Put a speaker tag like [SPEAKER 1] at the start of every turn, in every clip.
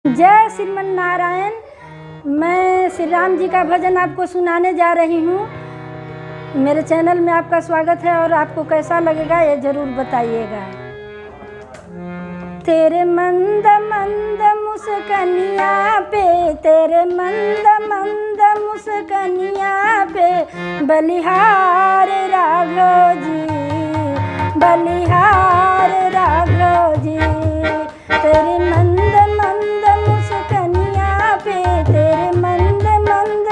[SPEAKER 1] जय श्रीमन नारायण। मैं श्री राम जी का भजन आपको सुनाने जा रही हूँ। मेरे चैनल में आपका स्वागत है और आपको कैसा लगेगा ये ज़रूर बताइएगा। तेरे मंद मंद मुस्कनिया पे, तेरे मंद मंद मुस्कनिया पे बलिहार राघव जी, बलिहार राघव जी। तेरे मंद मंद मुस्कनिया पे, तेरे मंद मंद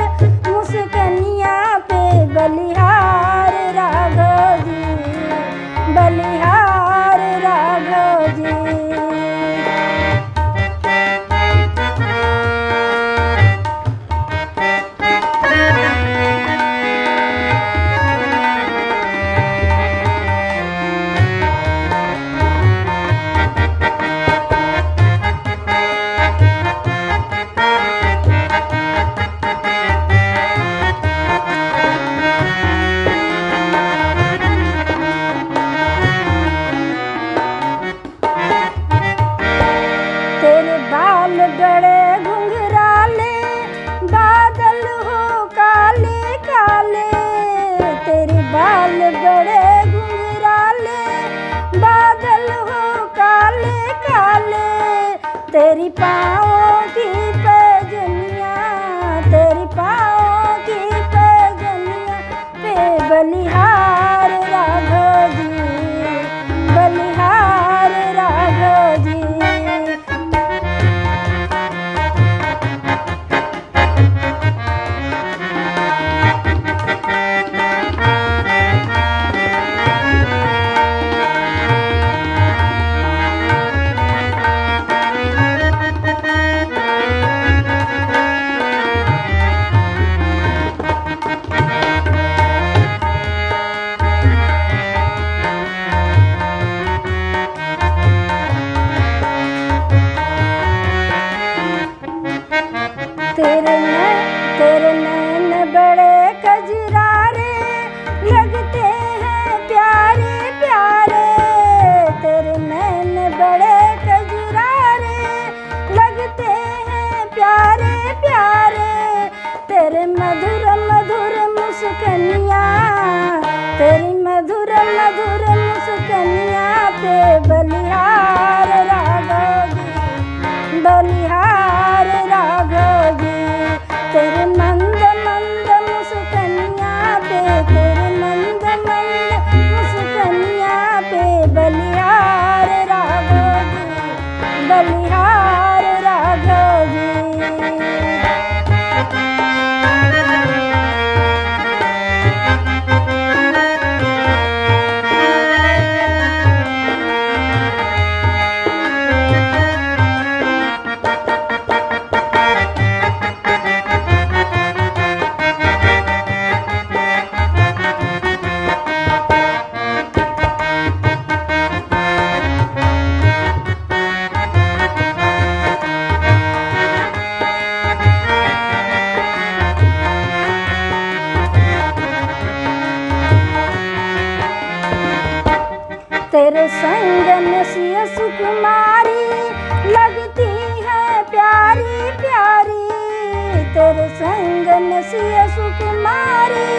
[SPEAKER 1] मुस्कनिया पे बलिहार राघव जी, बलिहार राघव जी। तेरे बाल बड़े घुंघराले, बादल हो काले काले। तेरे बाल बड़े घुंघराले, बादल हो काले काले। तेरी पाँवों की पैजनिया, तेरी पाँवों की पैजनिया पे बलिहार राघव जी, बलिहार राघव जी। तेरे नैन बड़े कजरारे, लगते हैं प्यारे प्यारे। तेरे नैन बड़े कजरारे, लगते हैं प्यारे प्यारे। तेरे मधुर मधुर मुस्कनिया, तेरी मधुर मधुर मुस्कनिया पे बलिहार राघव जी, बलिहार राघव जी। तेरे मंद मंद मुस्कनिया पे, तेरे मंद मंद मुस्कनिया पे बलिहार राघव जी, बलिहार राघव जी। तेरे संग में सिया सुकुमारी, लगती है प्यारी प्यारी। तेरे संग में सिया सुकुमारी,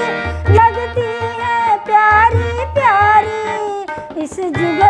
[SPEAKER 1] लगती है प्यारी प्यारी। इस जुग